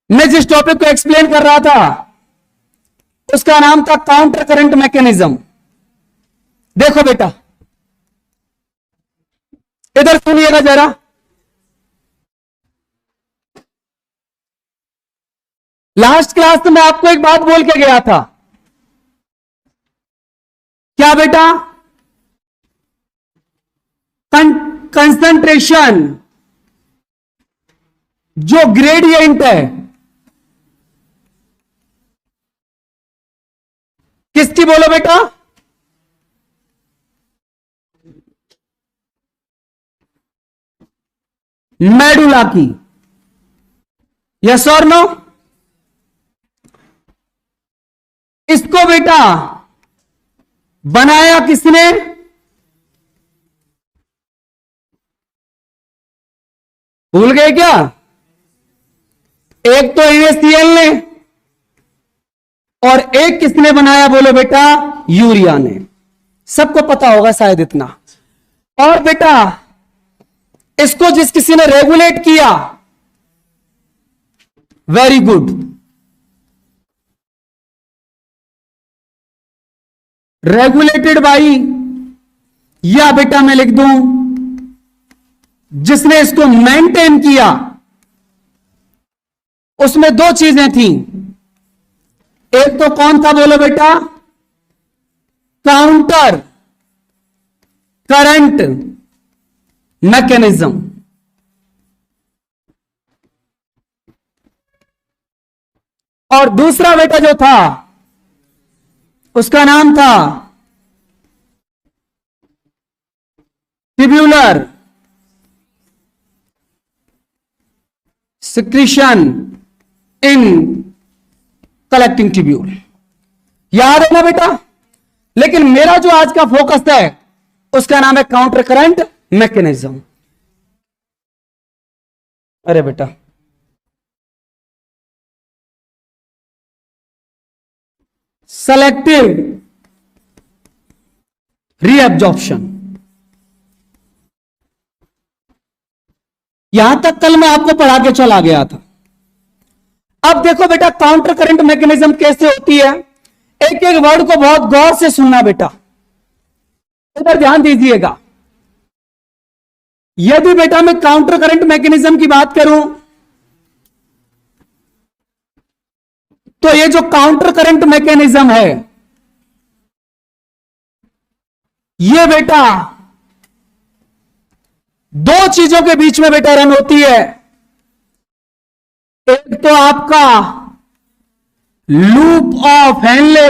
मैं जिस टॉपिक को एक्सप्लेन कर रहा था उसका नाम था काउंटर करंट मैकेनिज्म। देखो बेटा, इधर सुनिएगा जरा। लास्ट क्लास में मैं आपको एक बात बोल के गया था। क्या बेटा? कंसंट्रेशन जो ग्रेडियंट है किसकी, बोलो बेटा? मेडुला की। यस और नो? इसको बेटा बनाया किसने? भूल गए क्या? एक तो NaCl ने और एक किसने बनाया, बोलो बेटा? यूरिया ने। सबको पता होगा शायद इतना। और बेटा इसको जिस किसी ने रेगुलेट किया, वेरी गुड, रेगुलेटेड बाई, या बेटा मैं लिख दूं जिसने इसको मेंटेन किया, उसमें दो चीजें थी। एक तो कौन था, बोलो बेटा? Counter current mechanism. और दूसरा बेटा जो था उसका नाम था tubular secretion in collecting tubule. याद है ना बेटा? लेकिन मेरा जो आज का फोकस है उसका नाम है काउंटर करंट मैकेनिज्म। अरे बेटा, सेलेक्टिव रीअब्जॉर्प्शन। यहां तक कल मैं आपको पढ़ा के चला गया था। अब देखो बेटा, काउंटर करंट मैकेनिज्म कैसे होती है। एक एक वर्ड को बहुत गौर से सुनना बेटा, इधर ध्यान दीजिएगा। यदि बेटा मैं काउंटर करंट मैकेनिज्म की बात करूं तो ये जो काउंटर करंट मैकेनिज्म है ये बेटा दो चीजों के बीच में बेटा रन होती है। एक तो आपका लूप ऑफ हेनले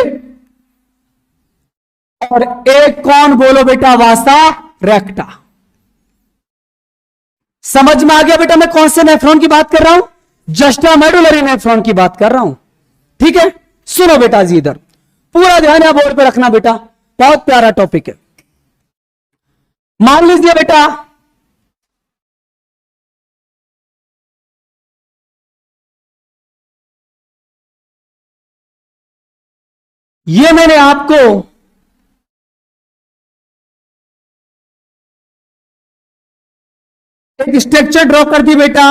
और एक कौन, बोलो बेटा? वासा रेक्टा। समझ में आ गया बेटा मैं कौन से नेफ्रॉन की बात कर रहा हूं? जस्टा मेडुलरी नेफ्रॉन की बात कर रहा हूं। ठीक है, सुनो बेटा जी, इधर पूरा ध्यान यहां बोर्ड पे रखना बेटा, बहुत प्यारा टॉपिक है। मान लीजिए बेटा ये मैंने आपको एक स्ट्रक्चर ड्रॉ कर दी बेटा,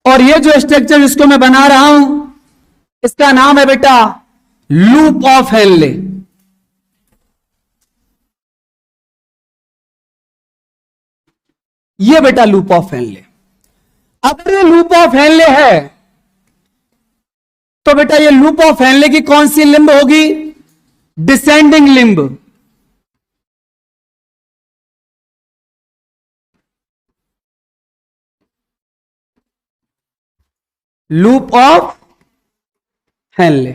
और ये जो स्ट्रक्चर इसको मैं बना रहा हूं इसका नाम है बेटा लूप ऑफ हेनले। ये बेटा लूप ऑफ हेनले। अगर ये लूप ऑफ हेनले है तो बेटा ये लूप ऑफ हेनले की कौन सी लिंब होगी? Descending limb. Loop of Henle.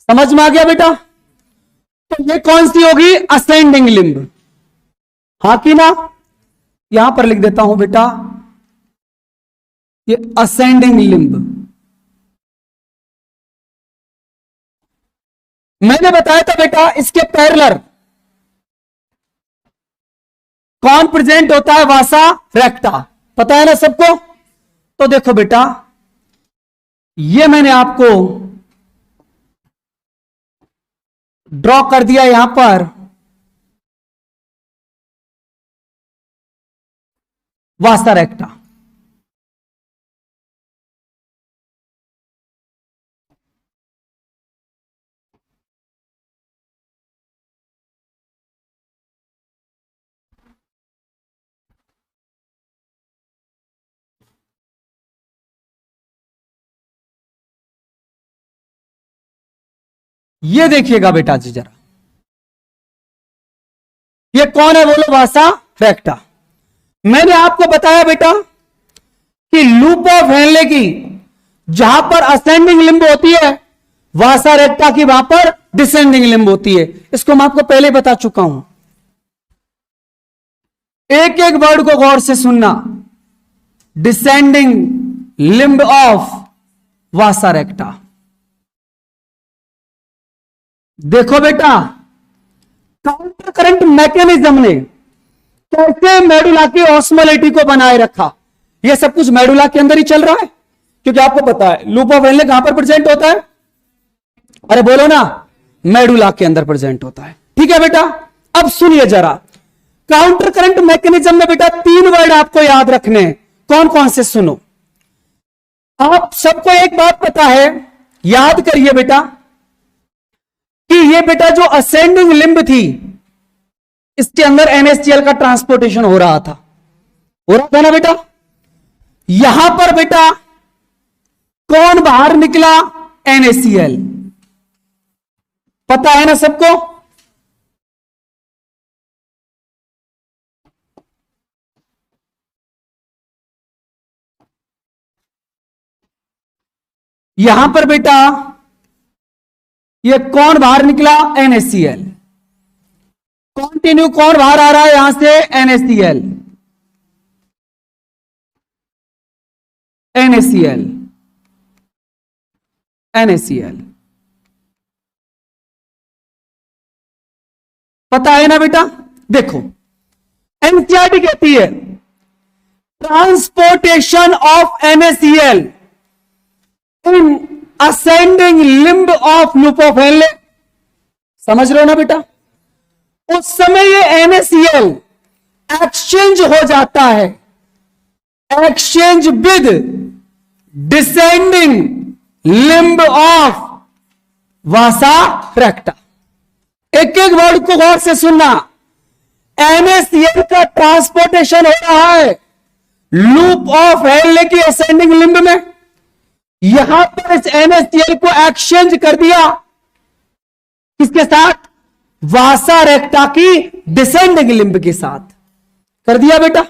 समझ में आ गया बेटा? तो ये कौन सी होगी? Ascending limb. हां कि ना? यहां पर लिख देता हूं बेटा, ये असेंडिंग लिंब। मैंने बताया था बेटा इसके पैरेलल कौन प्रेजेंट होता है? वासा रेक्टा। पता है ना सबको? तो देखो बेटा, ये मैंने आपको ड्रॉ कर दिया यहां पर वासा रेक्टा। ये देखिएगा बेटा जी जरा, ये कौन है बोलो, वासा रेक्टा। मैंने आपको बताया बेटा कि लूप ऑफ हेनले की जहां पर असेंडिंग लिंब होती है, वासा रेक्टा की वहां पर डिसेंडिंग लिंब होती है। इसको मैं आपको पहले बता चुका हूं। एक एक वर्ड को गौर से सुनना। डिसेंडिंग लिंब ऑफ वासा रेक्टा। देखो बेटा, काउंटर करंट मैकेनिज्म ने कैसे मेडुला की ऑस्मोलिटी को बनाए रखा। यह सब कुछ मेडुला के अंदर ही चल रहा है, क्योंकि आपको पता है लूप ऑफ हेनले कहां पर प्रेजेंट होता है, अरे बोलो ना, मेडुला के अंदर प्रेजेंट होता है। ठीक है बेटा, अब सुनिए जरा, काउंटर करंट मैकेनिज्म में बेटा 3 वर्ड आपको याद रखने हैं। कौन कौन से सुनो। आप सबको एक बात पता है, याद करिए बेटा, कि ये बेटा जो असेंडिंग लिंब थी, इसके अंदर NaCl का ट्रांसपोर्टेशन हो रहा था ना बेटा। यहां पर बेटा कौन बाहर निकला, NaCl, पता है ना सबको। यहां पर बेटा ये कौन बाहर निकला, NaCl। कंटिन्यू कौन बाहर आ रहा है यहां से, NaCl। NaCl, NaCl, पता है ना बेटा। देखो एनसीईआरटी कहती है transportation of NaCl in ascending limb of loop of Henle. समझ रहे हो ना बेटा। उस समय ये NaCl एक्सचेंज हो जाता है, exchange with descending limb of वासा रेक्टा। एक एक वर्ड को गौर से सुनना। NaCl का ट्रांसपोर्टेशन हो रहा है लूप ऑफ हेनले की असेंडिंग लिंब में। यहां पर इस NaCl को एक्सचेंज कर दिया किसके साथ, वासा रेक्टा की डिसेंडिंग लिंब के साथ कर दिया बेटा।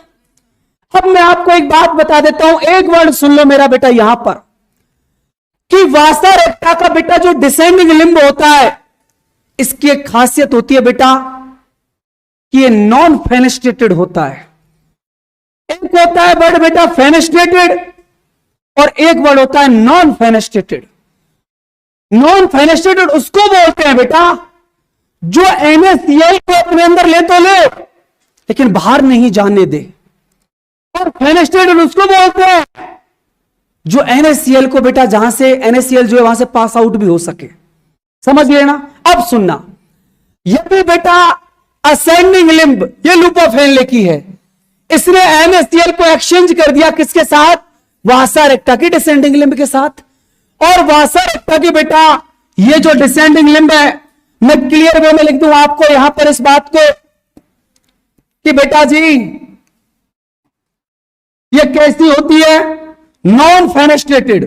अब मैं आपको एक बात बता देता हूं, एक वर्ड सुन लो मेरा बेटा यहां पर, कि वासा रेक्टा का बेटा जो डिसेंडिंग लिंब होता है, इसकी एक खासियत होती है बेटा कि ये नॉन फेनेस्ट्रेटेड होता है। एक होता है वर्ड बेटा फेनेस्ट्रेटेड और एक वर्ड होता है नॉन फेनेस्ट्रेटेड। नॉन फेनेस्ट्रेटेड उसको बोलते हैं बेटा जो NaCl को अपने अंदर ले तो ले लेकिन बाहर नहीं जाने दे, और फेनेस्ट्रेटेड उसको बोलते हैं जो NaCl को बेटा जहां से NaCl जो है वहां से पास आउट भी हो सके। समझ लेना। अब सुनना, यदि बेटा असेंडिंग लिंब ये लूप ऑफ हेनले की है, इसने NaCl को एक्सचेंज कर दिया किसके साथ, वासा रेक्टा की डिसेंडिंग लिंब के साथ। और वासा रेक्टा की बेटा ये जो डिसेंडिंग लिंब है, मैं क्लियर वे में लिख दूं आपको यहां पर इस बात को कि बेटा जी ये कैसी होती है, नॉन फेनेस्ट्रेटेड।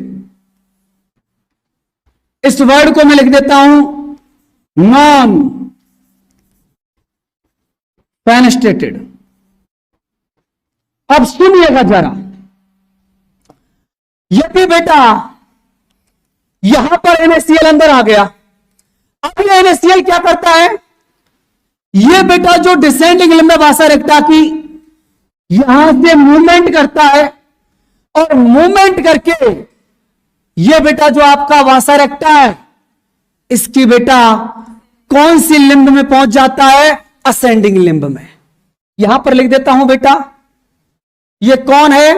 इस वर्ड को मैं लिख देता हूं नॉन फेनेस्ट्रेटेड। अब सुनिएगा जरा, यदि बेटा यहां पर NaCl अंदर आ गया, अब ये NaCl क्या करता है, ये बेटा जो डिसेंडिंग लिंब है वासा रेक्टा की, यहां से मूवमेंट करता है, और मूवमेंट करके ये बेटा जो आपका वासा रेक्टा है, इसकी बेटा कौन सी लिंब में पहुंच जाता है, असेंडिंग लिंब में। यहां पर लिख देता हूं बेटा, ये कौन है,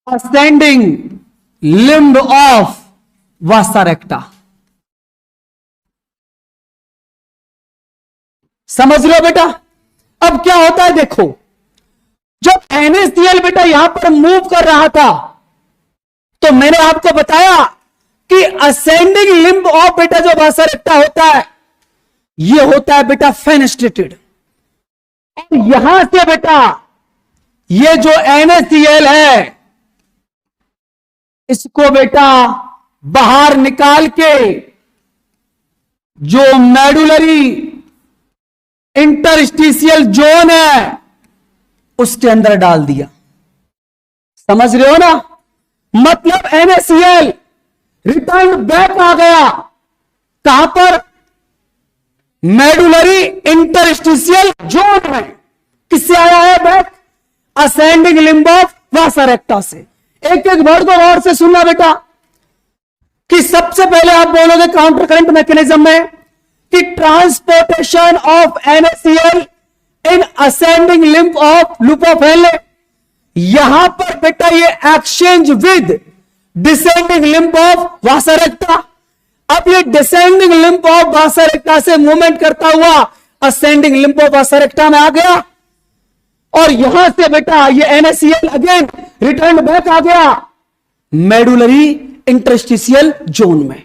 असेंडिंग लिंब ऑफ वासा रेक्टा। समझ लो बेटा। अब क्या होता है देखो, जब NaCl बेटा यहां पर मूव कर रहा था, तो मैंने आपको बताया कि असेंडिंग लिंब ऑफ बेटा जो वासा रेक्टा होता है, ये होता है बेटा फेनेस्ट्रेटेड। और यहां से बेटा ये जो NaCl है, इसको बेटा बाहर निकाल के जो मेडुलरी इंटरस्टिशियल जोन है उसके अंदर डाल दिया। समझ रहे हो ना? मतलब NaCl रिटर्न बैक आ गया कहां पर? मेडुलरी इंटरस्टिशियल जोन में। किससे आया है बैक? असेंडिंग लिम्ब ऑफ वासा रेक्टा से। एक एक वर्ड को गौर से सुनना बेटा कि सबसे पहले आप बोलोगे काउंटर करंट मैकेनिज्म में कि transportation of NaCl in ascending limb of loop of Henle. यहां पर बेटा ये exchange with descending limb of वासा रेक्टा। अब ये डिसेंडिंग लिम्ब ऑफ वासा रेक्टा से मूवमेंट करता हुआ असेंडिंग लिम्ब ऑफ वासा रेक्टा में आ गया और यहां से बेटा ये NaCl अगेन रिटर्न बैक आ गया मेडुलरी इंटरस्टिशियल जोन में।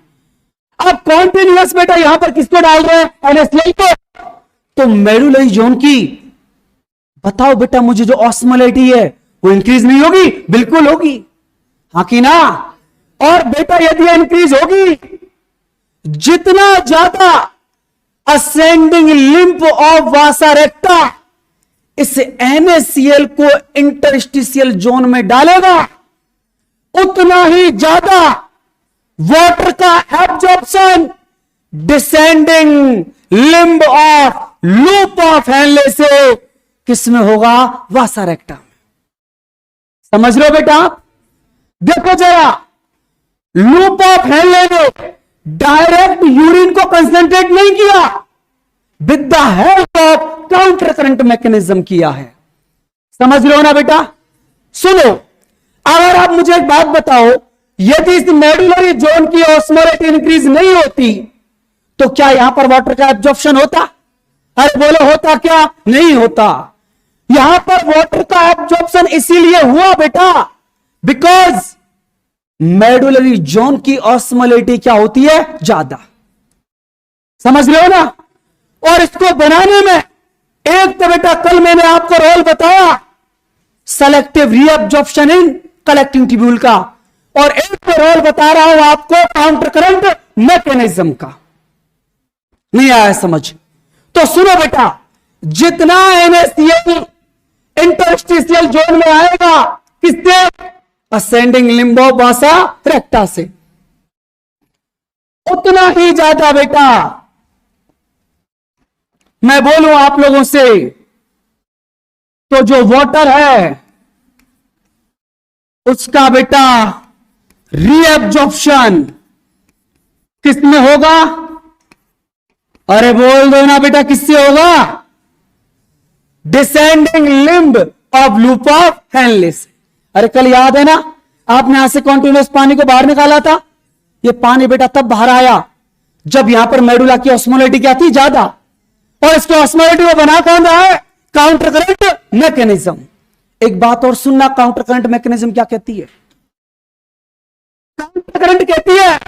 अब कॉन्टिन्यूअस बेटा यहां पर किसको डाल रहे हैं? NaCl को। तो मेडुलरी जोन की बताओ बेटा मुझे जो ऑस्मोलैरिटी है वो इंक्रीज नहीं होगी? बिल्कुल होगी, हाँ कि ना? और बेटा यदि इंक्रीज होगी, जितना ज्यादा असेंडिंग लिम्ब ऑफ वासा रेक्टा इस NaCl को इंटरस्टिशियल जोन में डालेगा, उतना ही ज्यादा वाटर का absorption descending limb of loop of Henle से किसमें होगा? वासा रेक्टा में। समझ लो बेटा? देखो जरा, लूप ऑफ हेनले ने डायरेक्ट यूरिन को कंसंट्रेट नहीं किया, with the help of counter current mechanism किया है। समझ लो ना बेटा? सुनो, अगर आप मुझे एक बात बताओ, यदि इस मेडुलरी जोन की ऑस्मोलैरिटी इंक्रीज नहीं होती तो क्या यहां पर वाटर का एब्जॉर्प्शन होता? अरे बोलो, होता क्या? नहीं होता। यहां पर वाटर का एब्जॉर्प्शन इसीलिए हुआ बेटा बिकॉज मेडुलरी जोन की ऑस्मोलैरिटी क्या होती है? ज्यादा। समझ रहे हो ना? और इसको बनाने में एक तो बेटा कल मैंने आपको रोल बताया selective reabsorption in collecting tubule का, और एक तो रोल बता रहा हूं आपको काउंटर करंट मैकेनिज्म का। नहीं आया समझ? तो सुनो बेटा, जितना NaCl इंटरस्टिशियल जोन में आएगा, किससे? असेंडिंग लिम्ब ऑफ वासा रेक्टा से, उतना ही ज्यादा बेटा मैं बोलूं आप लोगों से तो जो वाटर है उसका बेटा रीअब्जॉर्प्शन किसमें होगा? अरे बोल दो ना बेटा, किससे होगा? Descending limb of loop of Henle से। अरे कल याद है ना, आपने यहां से कॉन्टिन्यूअस पानी को बाहर निकाला था। ये पानी बेटा तब बाहर आया जब यहां पर मेडुला की ऑस्मोलैरिटी क्या थी? ज्यादा। और इसकी ऑस्मोलैरिटी को बना कौन रहा है? Counter current mechanism. एक बात और सुनना, काउंटर करंट मैकेनिज्म क्या कहती है? काउंटर करंट कहती है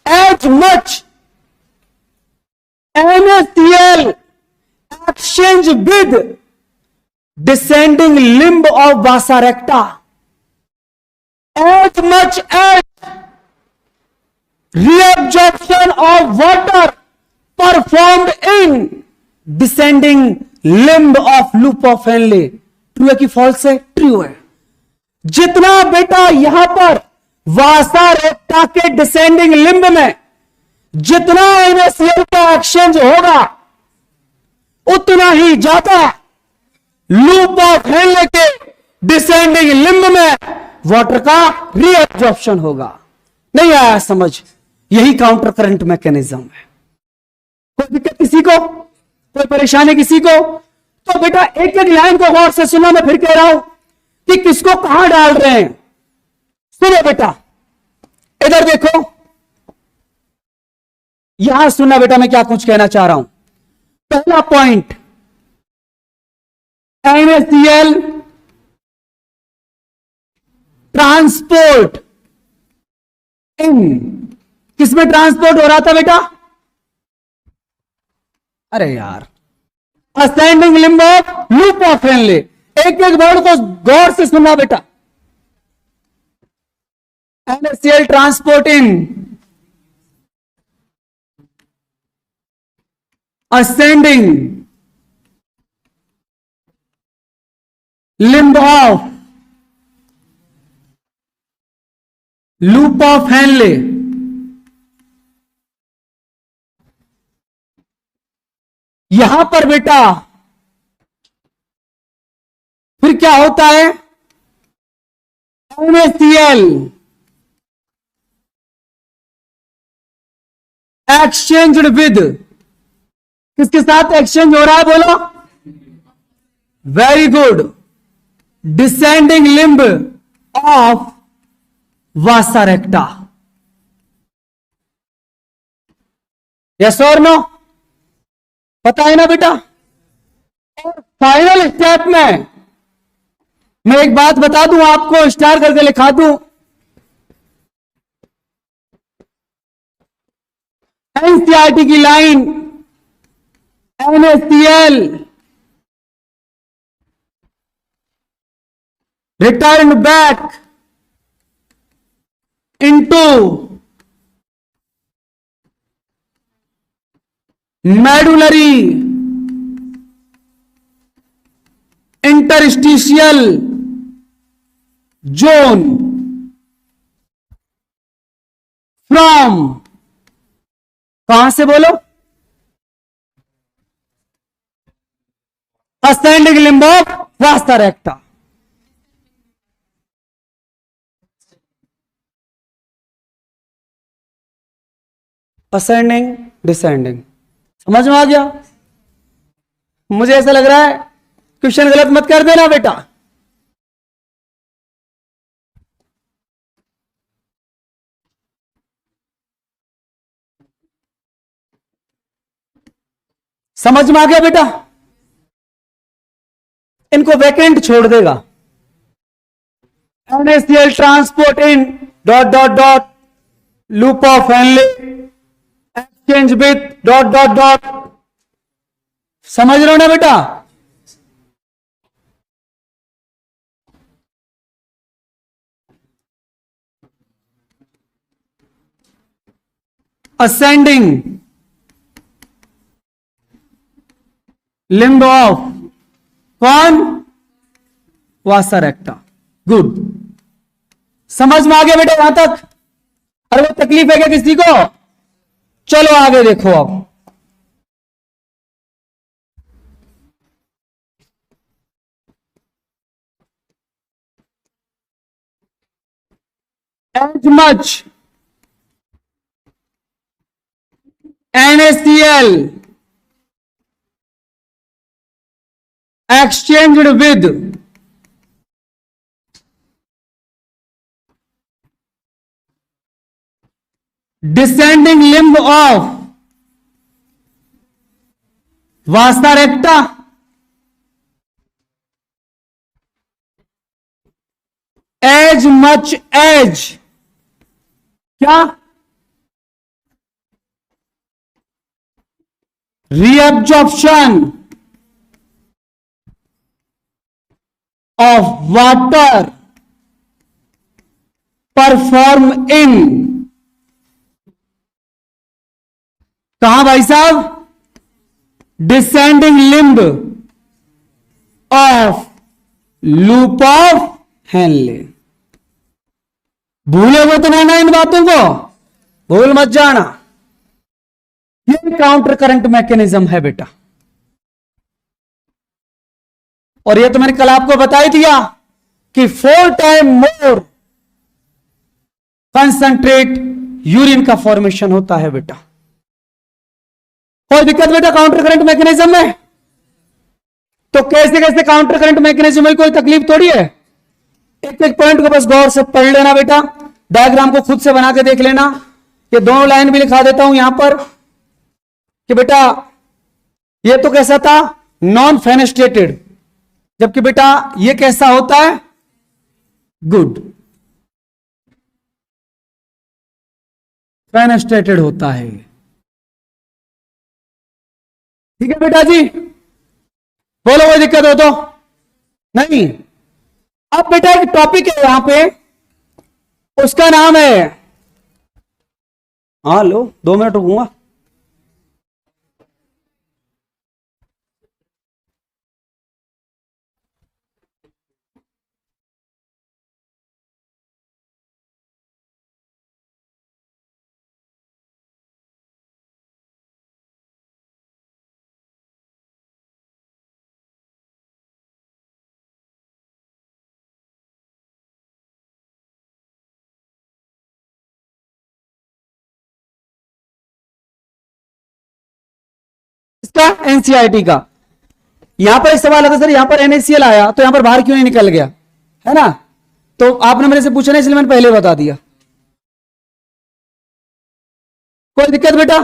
as much NaCl exchange with descending limb of vasa recta, as much as reabsorption of water performed in descending limb of loop of Henle। True है कि फॉल्स है? True है। जितना बेटा यहां पर वासा रेक्टा के डिसेंडिंग लिम्ब में जितना NaCl का एक्सचेंज होगा, उतना ही ज्यादा लूप ऑफ हेनले के डिसेंडिंग लिम्ब में वाटर का रीअब्जॉर्प्शन होगा। नहीं आया समझ? यही काउंटर करंट मैकेनिज्म है। कोई दिक्कत किसी को? कोई परेशानी किसी को? तो बेटा एक एक लाइन को गौर से सुनना, मैं फिर कह रहा हूं कि किसको कहां डाल रहे हैं। सुनो बेटा, इधर देखो, यहां सुनना बेटा मैं क्या कुछ कहना चाह रहा हूं। पहला पॉइंट, NaCl ट्रांसपोर्ट इन, किसमें ट्रांसपोर्ट हो रहा था बेटा? अरे यार, ascending limb of loop of Henle. एक एक वर्ड को गौर से सुनना बेटा। NaCl transport in ascending limb of loop of Henle. यहां पर बेटा फिर क्या होता है? NaCl एक्सचेंज्ड विद, किसके साथ एक्सचेंज हो रहा है बोलो? Very good, descending limb of Vasa रेक्टा। Yes और नो? पता है ना बेटा? और फाइनल स्टेप में मैं एक बात बता दूं आपको, स्टार करके लिखा दूं, एनसीईआरटी की line NaCl returned back into medullary interstitial zone from, कहां से बोलो? ascending limb of vasa recta। Ascending descending, समझ में आ गया? मुझे ऐसा लग रहा है क्वेश्चन गलत मत कर देना बेटा। समझ में आ गया बेटा? इनको वैकेंट छोड़ देगा। NaCl transport in dot dot dot loop of Henle exchange with dot dot dot. समझ रहे हो ना बेटा? असेंडिंग लिम्ब ऑफ कौन? वासा रेक्टा। गुड, समझ में आ गया बेटा यहां तक? अरे वो तकलीफ है क्या किसी को? चलो आगे देखो अब। as much NaCl exchanged with descending limb of vasa recta as much as क्या reabsorption of water perform in कहां भाई साहब? descending limb of loop of Henle। भूलोगे तो नहीं ना इन बातों को, भूल मत जाना। ये काउंटर करंट मैकेनिज्म है बेटा, और ये तो मैंने कल आपको बता ही दिया कि 4 टाइम मोर कंसंट्रेट यूरिन का फॉर्मेशन होता है बेटा। कोई दिक्कत बेटा काउंटर करंट मैकेनिज्म में? तो कैसे कैसे काउंटर करंट मैकेनिज्म में, कोई तकलीफ थोड़ी है। एक एक पॉइंट को बस गौर से पढ़ लेना बेटा, डायग्राम को खुद से बना के देख लेना। ये दोनों लाइन भी लिखा देता हूं यहां पर कि बेटा ये तो कैसा था? नॉन फेनेस्ट्रेटेड, जबकि बेटा ये कैसा होता है? गुड फेनेस्ट्रेटेड होता है। ठीक है बेटा जी, बोलो कोई दिक्कत हो तो नहीं? अब बेटा एक टॉपिक है यहां पे, उसका नाम है, हाँ लो 2 मिनट रुकूंगा। इसका एनसीईआरटी का, यहां पर एक सवाल आता सर, यहां पर NaCl आया तो यहां पर बाहर क्यों नहीं निकल गया, है ना? तो आपने मेरे से पूछा नहीं, इसलिए मैंने पहले बता दिया। कोई दिक्कत बेटा?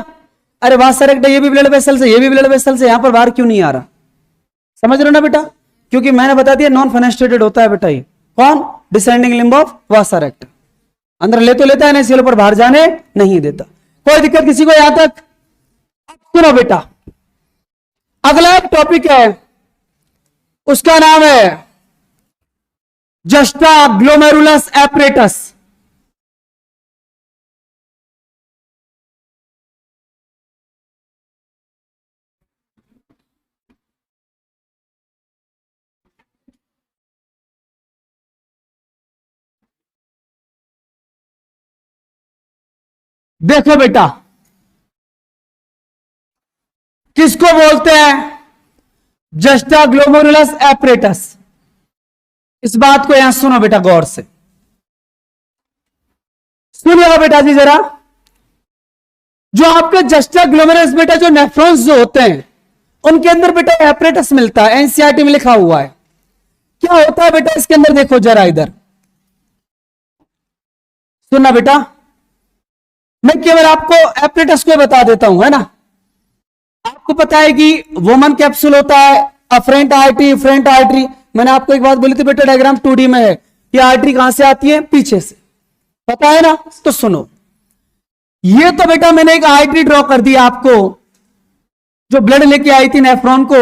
अरे वाह सर, ये भी ब्लड वेसल से, ये भी ब्लड वेसल से, यहां पर बाहर क्यों नहीं आ रहा? समझ रहे हो ना बेटा? क्योंकि मैंने बता दिया नॉन फेनेस्ट्रेटेड होता है बेटा। ये कौन? Descending limb of vasa recta. अंदर ले तो लेता है NaCl, पर बाहर जाने नहीं देता। कोई दिक्कत किसी को यहां तक? सुनो बेटा, अगला एक टॉपिक है, उसका नाम है जस्टा ग्लोमेरुलस एपरेटस। देखो बेटा, किसको बोलते हैं? Juxta glomerulus apparatus. इस बात को यहां सुनो बेटा गौर से, सुनिएगा बेटा जी जरा। जो आपके जस्टा ग्लोमेरुलस बेटा, जो नेफ्रॉन्स जो होते हैं, उनके अंदर बेटा एपरेटस मिलता है, एनसीईआरटी में लिखा हुआ है। क्या होता है बेटा इसके अंदर? देखो जरा इधर सुनना बेटा, मैं केवल आपको एपरेटस को बता देता हूं, है ना? आपको पता है कि वोमन कैप्सूल होता है, अफरेंट आर्टरी, फ्रंट आर्टरी। मैंने आपको एक बात बोली थी बेटा, डायग्राम 2D में है। ये आर्टरी कहां से आती है? पीछे से, पता है ना? तो सुनो, ये तो बेटा मैंने एक आर्टरी ड्रॉ कर दी आपको, जो ब्लड लेके आई थी नेफ्रॉन को।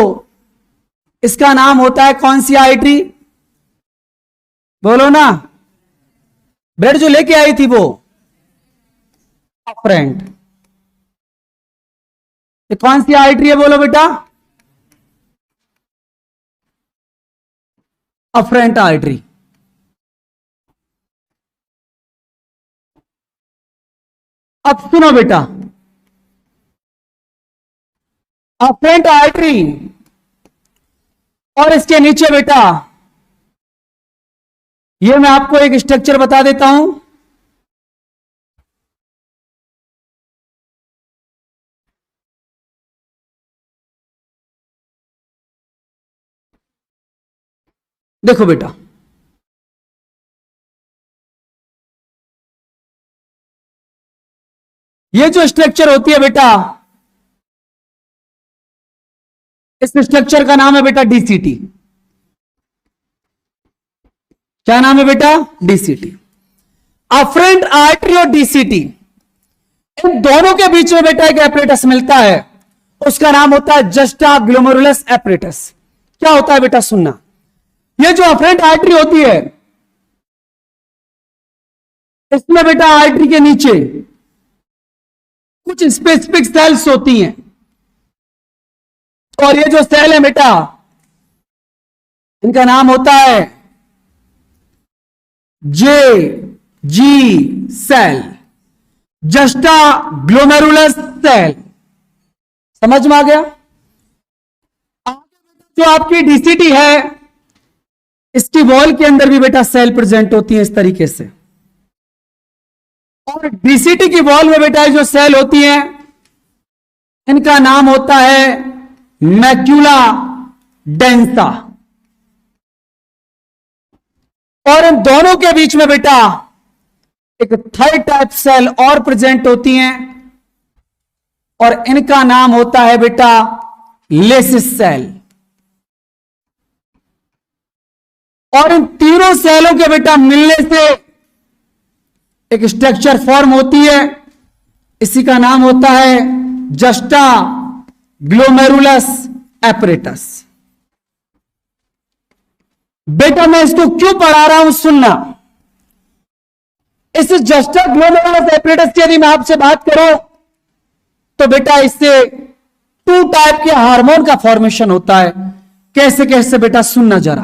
इसका नाम होता है कौन सी आर्टरी? बोलो ना, ब्लड जो लेके आई थी वो अफरेंट। ये कौन सी आर्टरी है? बोलो बेटा, अफरेंट आर्टरी। अब सुनो बेटा, अफरेंट आर्टरी और इसके नीचे बेटा, ये मैं आपको एक स्ट्रक्चर बता देता हूं। देखो बेटा, ये जो स्ट्रक्चर होती है बेटा, इस स्ट्रक्चर का नाम है बेटा DCT। क्या नाम है बेटा? DCT। अफरेंट आर्टरी और DCT, इन दोनों के बीच में बेटा एक एपरेटस मिलता है, उसका नाम होता है जस्टा ग्लोमेरुलस एपरेटस। क्या होता है बेटा? सुनना, ये जो अफरेंट आर्टरी होती है, इसमें बेटा आर्टरी के नीचे कुछ स्पेसिफिक सेल्स होती हैं, और ये जो सेल है बेटा, इनका नाम होता है JG cell, juxta glomerulus cell. समझ में आ गया? जो आपकी DCT है, इसकी वॉल के अंदर भी बेटा सेल प्रेजेंट होती है इस तरीके से, और DCT की वॉल में बेटा जो सेल होती हैं, इनका नाम होता है मैक्यूला डेंसा। और इन दोनों के बीच में बेटा एक थर्ड टाइप सेल और प्रेजेंट होती हैं, और इनका नाम होता है बेटा लेसिस सेल। और इन तीनों सेलों के बेटा मिलने से एक स्ट्रक्चर फॉर्म होती है, इसी का नाम होता है जस्टा ग्लोमेरुलस एपरेटस। बेटा मैं इसको क्यों पढ़ा रहा हूं? सुनना, इस जस्टा ग्लोमेरुलस एपरेटस की यदि मैं आपसे बात करूं तो बेटा इससे 2 टाइप के हार्मोन का फॉर्मेशन होता है। कैसे कैसे बेटा, सुनना जरा।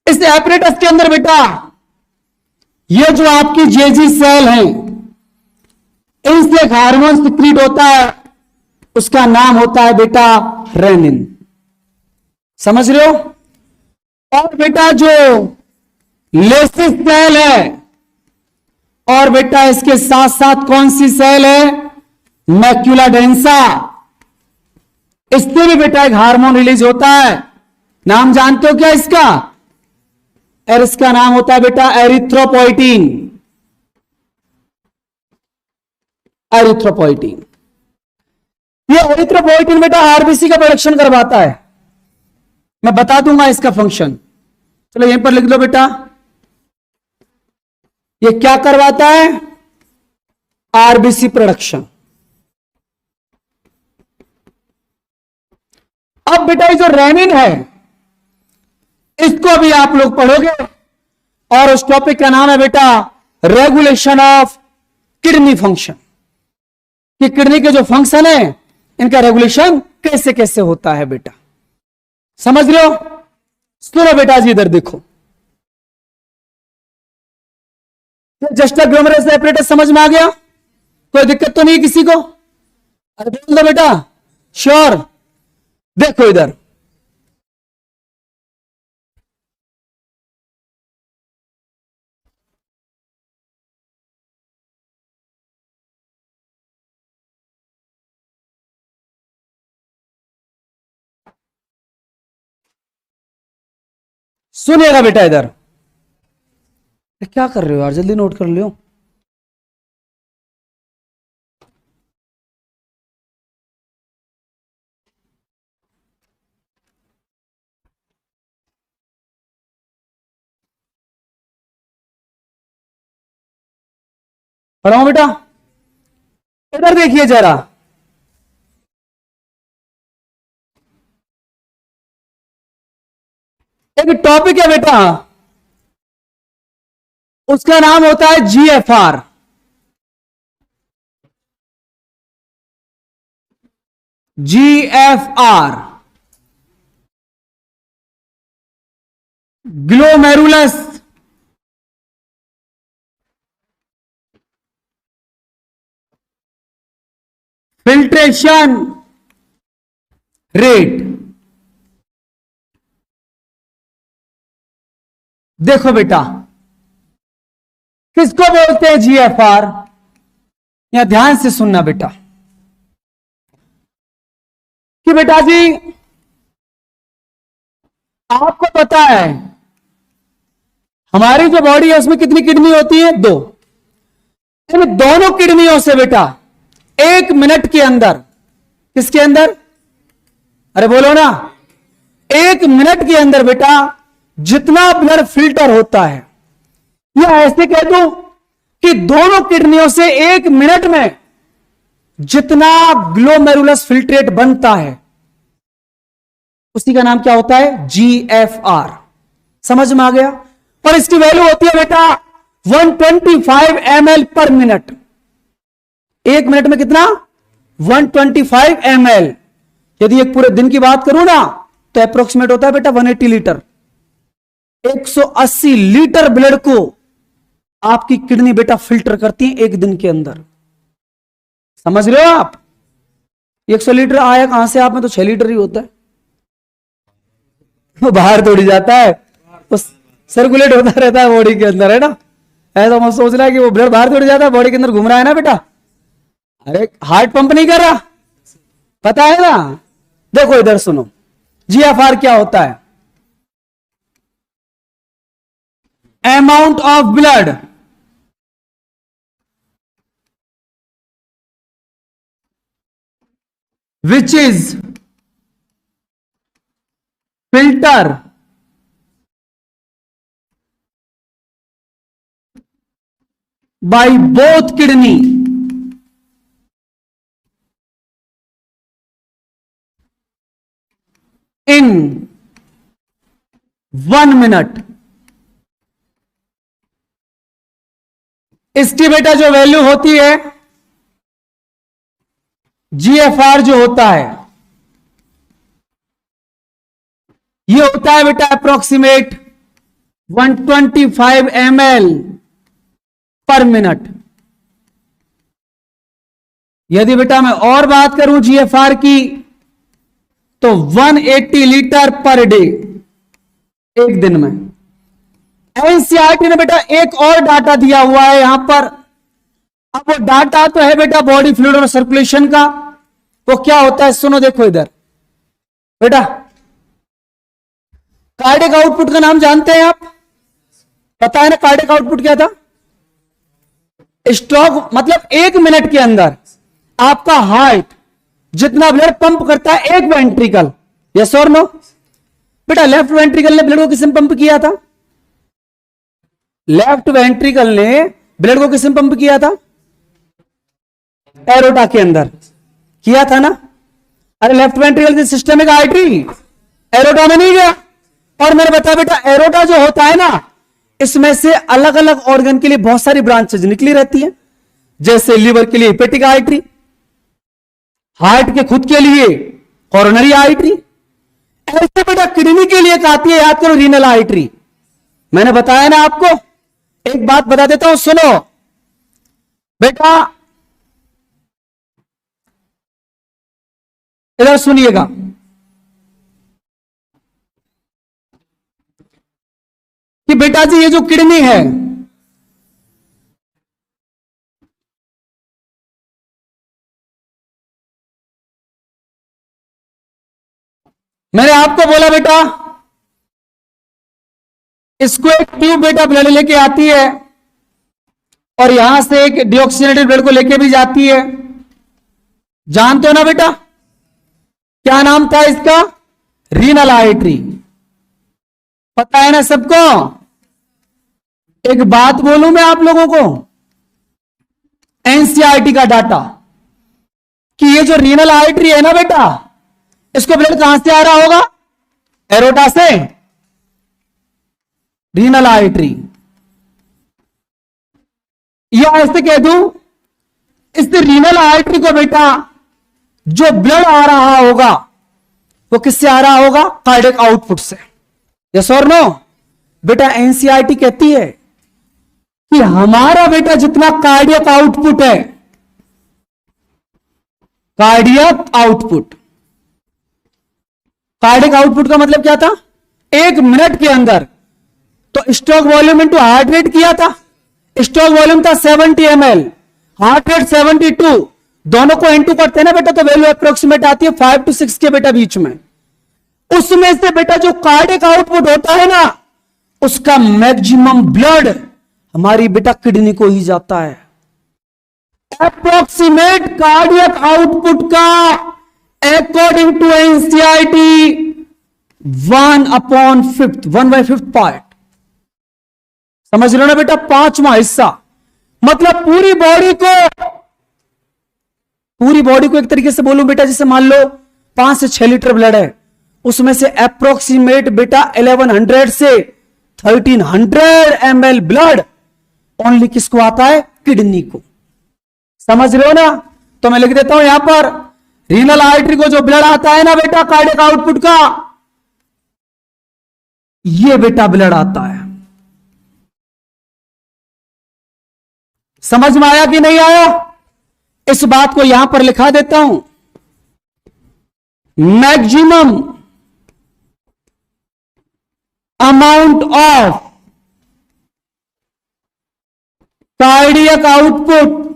इस एपरेटस के अंदर बेटा ये जो आपकी जेजी सेल है, इनसे एक हार्मोन सिक्रीट होता है, उसका नाम होता है बेटा रेनिन। समझ रहे हो? और बेटा जो लेसिस सेल है, और बेटा इसके साथ साथ कौन सी सेल है, मैक्यूला डेंसा, इससे भी बेटा एक हार्मोन रिलीज होता है। नाम जानते हो क्या इसका? और इसका नाम होता है बेटा एरिथ्रोपोइटीन। एरिथ्रोपोइटीन, ये एरिथ्रोपोइटीन बेटा आरबीसी का प्रोडक्शन करवाता है। मैं बता दूंगा इसका फंक्शन, चलो यहीं पर लिख लो बेटा। ये क्या करवाता है? RBC production. अब बेटा ये जो रेनिन है, इसको भी आप लोग पढ़ोगे, और उस टॉपिक का नाम है बेटा रेगुलेशन ऑफ किडनी फंक्शन, कि किडनी के जो फंक्शन है इनका रेगुलेशन कैसे कैसे होता है बेटा। समझ रहे हो? सुनो बेटा जी, इधर देखो, जस्टा ग्लोमेरुलस एपरेटस समझ में आ गया? कोई दिक्कत तो नहीं किसी को? अरे बोल दो बेटा, श्योर। देखो इधर, सुनिएगा बेटा इधर। क्या कर रहे हो यार, जल्दी नोट कर लियो। पढ़ाओ बेटा, इधर देखिए जरा। एक टॉपिक है बेटा, उसका नाम होता है GFR. GFR, glomerulus filtration rate. देखो बेटा, किसको बोलते हैं जीएफआर? यहां ध्यान से सुनना बेटा, कि बेटा जी आपको पता है हमारी जो बॉडी है उसमें कितनी किडनी होती है? 2। इन दोनों किडनियों से बेटा 1 मिनट के अंदर, किसके अंदर? अरे बोलो ना। 1 मिनट के अंदर बेटा जितना ब्लड फिल्टर होता है, या ऐसे कह दो कि दोनों किडनियों से 1 मिनट में जितना ग्लोमेरुलस फिल्ट्रेट बनता है, उसी का नाम क्या होता है? जीएफआर। समझ में आ गया? और इसकी वैल्यू होती है बेटा 125 ml पर मिनट। 1 मिनट में कितना? 125 ml। यदि एक पूरे दिन की बात करूं ना, तो अप्रोक्सीमेट होता है बेटा 180 लीटर। 180 लीटर ब्लड को आपकी किडनी बेटा फिल्टर करती है 1 दिन के अंदर। समझ रहे हो आप? 100 लीटर आया कहां से आप में? तो 6 लीटर ही होता है, वो बाहर थोड़ी जाता है, वो सर्कुलेट होता रहता है बॉडी के अंदर, है ना? ऐसा मत सोच रहा है कि वो ब्लड बाहर थोड़ी जाता है, बॉडी के अंदर घूम रहा है ना बेटा। अरे हार्ट पंप नहीं कर रहा, पता है ना? देखो इधर सुनो, जीएफआर क्या होता है? Amount of blood which is filter by both kidney in 1 minute। इसकी बेटा जो वैल्यू होती है, जीएफआर जो होता है, ये होता है बेटा अप्रोक्सीमेट 125 ml पर मिनट। यदि बेटा मैं और बात करूं जीएफआर की, तो 180 लीटर पर डे, एक दिन में। एनसीईआरटी ने बेटा एक और डाटा दिया हुआ है यहां पर। अब वो डाटा तो है बेटा बॉडी फ्लूइड और सर्कुलेशन का, वो क्या होता है सुनो, देखो इधर बेटा। कार्डियक आउटपुट का नाम जानते हैं आप? पता है ना कार्डियक आउटपुट क्या था? स्ट्रोक मतलब एक मिनट के अंदर आपका हार्ट जितना ब्लड पंप करता है एक वेंट्रिकल, यस और नो? बेटा लेफ्ट वेंट्रिकल ने ब्लड को किसमें पंप किया था? लेफ्ट वेंट्रिकल ने ब्लड को किसमें पंप किया था? एरोटा के अंदर किया था ना। अरे लेफ्ट वेंट्रिकल की सिस्टमिक आर्टरी एरोटा में नहीं गया। और मैंने बताया बेटा एरोटा जो होता है ना, इसमें से अलग अलग ऑर्गन के लिए बहुत सारी ब्रांचेज निकली रहती हैं, जैसे लीवर के लिए हेपेटिक आर्टरी, हार्ट के खुद के लिए कोरोनरी आर्टरी, ऐसे बेटा किडनी के लिए आती है, याद करो, रीनल आर्टरी। मैंने बताया ना आपको। एक बात बता देता हूं सुनो बेटा, इधर सुनिएगा। कि बेटा जी ये जो किडनी है, मैंने आपको बोला बेटा इसको एक ट्यूब बेटा ब्लड लेके आती है और यहां से एक डिऑक्सीनेटेड ब्लड को लेके भी जाती है। जानते हो ना बेटा क्या नाम था इसका? Renal artery. पता है ना सबको? एक बात बोलूं मैं आप लोगों को, एनसीईआरटी का डाटा, कि ये जो रीनल आर्टरी है ना बेटा, इसको ब्लड कहां से आ रहा होगा? एरोटा से। रीनल आर्टरी, या ऐसे कह दूं, इस रीनल आर्टरी को बेटा जो ब्लड आ रहा होगा वो किससे आ रहा होगा? कार्डियक आउटपुट से, यस और नो? बेटा एनसीईआरटी कहती है कि हमारा बेटा जितना कार्डियक आउटपुट है, कार्डियक आउटपुट, कार्डियक आउटपुट का मतलब क्या था? एक मिनट के अंदर, तो stroke volume into heart rate किया था। स्ट्रोक वॉल्यूम था 70 ml, हार्ट रेट 72, दोनों को इंटू करते हैं ना बेटा, तो वैल्यू अप्रोक्सीमेट आती है 5 to 6 के बेटा बीच में। उसमें से बेटा जो कार्डियक आउटपुट होता है ना, उसका मैक्सिमम ब्लड हमारी बेटा किडनी को ही जाता है। अप्रोक्सीमेट कार्डियक आउटपुट का अकॉर्डिंग टू एनसीईआरटी 1/5 पार्ट। समझ लो ना बेटा, 5वां हिस्सा। मतलब पूरी बॉडी को एक तरीके से बोलूं बेटा, जैसे मान लो 5 से 6 लीटर ब्लड है, उसमें से अप्रोक्सीमेट बेटा 1100 से 1300 ml ब्लड ओनली किसको आता है? किडनी को। समझ रहे हो ना? तो मैं लिख देता हूं यहां पर, रीनल आर्टरी को जो ब्लड आता है ना बेटा कार्डियक आउटपुट का, ये बेटा ब्लड आता है। समझ में आया कि नहीं आया? इस बात को यहां पर लिखा देता हूं, maximum amount of cardiac output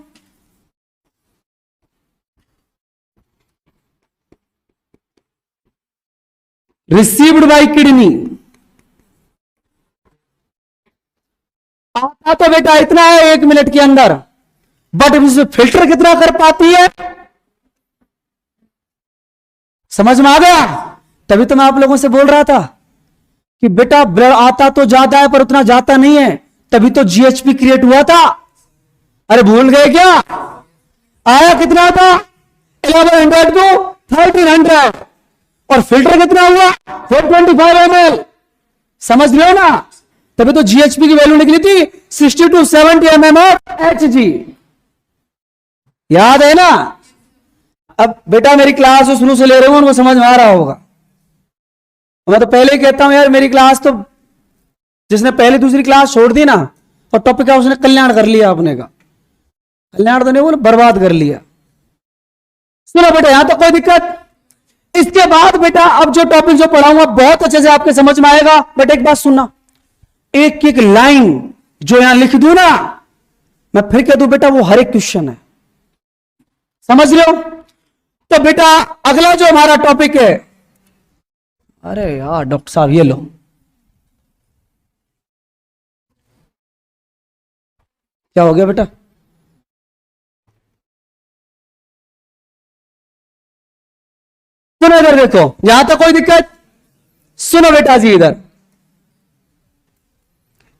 received by kidney. आता तो बेटा इतना है एक मिनट के अंदर, बट उसे फिल्टर कितना कर पाती है? समझ में आ गया? तभी तो मैं आप लोगों से बोल रहा था कि बेटा ब्लड आता तो ज्यादा है पर उतना जाता नहीं है, तभी तो जीएचपी क्रिएट हुआ था। अरे भूल गए क्या? आया कितना था? 1100 टू 1300, और फिल्टर कितना हुआ? 425 ml। समझ रहे हो ना? तभी तो जीएचपी की वैल्यू निकली थी 60 to 70 mm ऑफ एचजी। याद है ना? अब बेटा मेरी क्लास जो शुरू से ले रहे हो उनको समझ में आ रहा होगा। मैं तो पहले ही कहता हूं यार, मेरी क्लास तो जिसने पहली दूसरी क्लास छोड़ दी ना और टॉपिक का उसने कल्याण कर लिया अपने का। कल्याण तो नहीं, बोले बर्बाद कर लिया। सुनो बेटा, यहां तो कोई दिक्कत। इसके बाद बेटा अब जो टॉपिक जो पढ़ाऊंगा बहुत अच्छे से आपके समझ में आएगा। बट एक बात सुनना, एक एक लाइन जो यहां लिख दूं ना, मैं फिर कह दूं बेटा वो हर एक क्वेश्चन है, समझ लो। तो बेटा अगला जो हमारा टॉपिक है, अरे यार डॉक्टर साहब ये लो, क्या हो गया बेटा? सुनो इधर देखो, यहां तक कोई दिक्कत? सुनो बेटा जी इधर।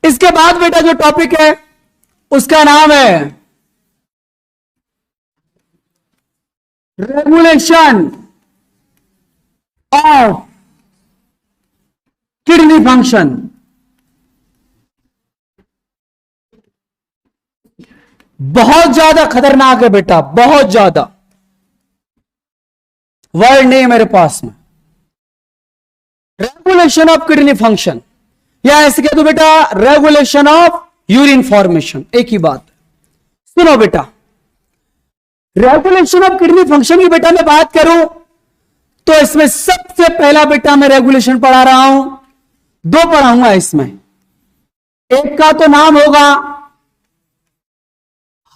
इसके बाद बेटा जो टॉपिक है उसका नाम है रेगुलेशन ऑफ किडनी फंक्शन। बहुत ज्यादा खतरनाक है बेटा, बहुत ज्यादा। वर्ड नहीं है मेरे पास में। रेगुलेशन ऑफ किडनी फंक्शन, या ऐसे कह दो बेटा रेगुलेशन ऑफ यूरिन फॉर्मेशन, एक ही बात। सुनो बेटा, रेगुलेशन ऑफ किडनी फंक्शन की बेटा मैं बात करूं तो इसमें सबसे पहला बेटा मैं रेगुलेशन पढ़ा रहा हूं, दो पढ़ाऊंगा इसमें। एक का तो नाम होगा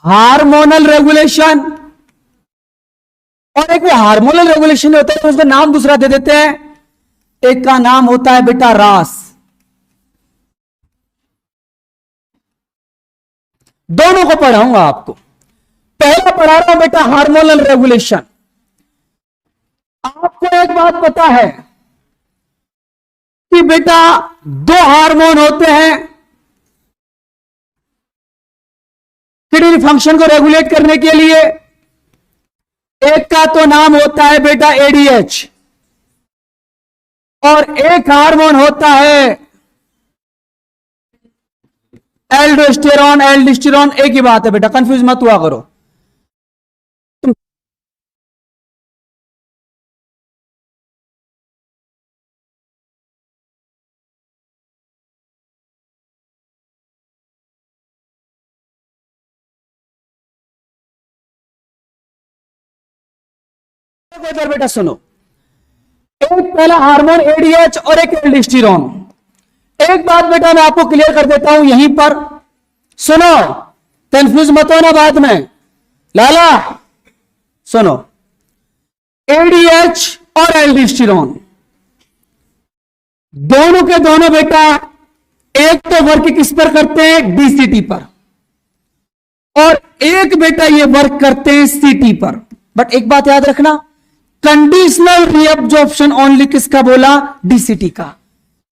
हार्मोनल रेगुलेशन, और एक वो हार्मोनल रेगुलेशन होता है तो उसका नाम दूसरा दे देते हैं। एक का नाम होता है बेटा रास। दोनों को पढ़ाऊंगा आपको। पहला पढ़ा रहा हूं बेटा हार्मोनल रेगुलेशन। आपको एक बात पता है कि बेटा दो हार्मोन होते हैं किडनी फंक्शन को रेगुलेट करने के लिए। एक का तो नाम होता है बेटा एडीएच, और एक हार्मोन होता है एल्डोस्टेरॉन। एल्डोस्टेरॉन एक ही बात है बेटा, कंफ्यूज मत हुआ करो तुम। बेटा सुनो, एक पहला हार्मोन एडीएच और एक एल्डोस्टेरॉन। एक बात बेटा मैं आपको क्लियर कर देता हूं यहीं पर, सुनो, कंफ्यूज मत होना बाद में। लाला सुनो, एडीएच और एल्डोस्टेरॉन दोनों के दोनों बेटा एक तो वर्क किस पर करते हैं, डीसीटी पर, और एक बेटा ये वर्क करते हैं सीटी पर। बट एक बात याद रखना, कंडीशनल रीअब्जॉर्प्शन ओनली किसका बोला, डीसीटी का,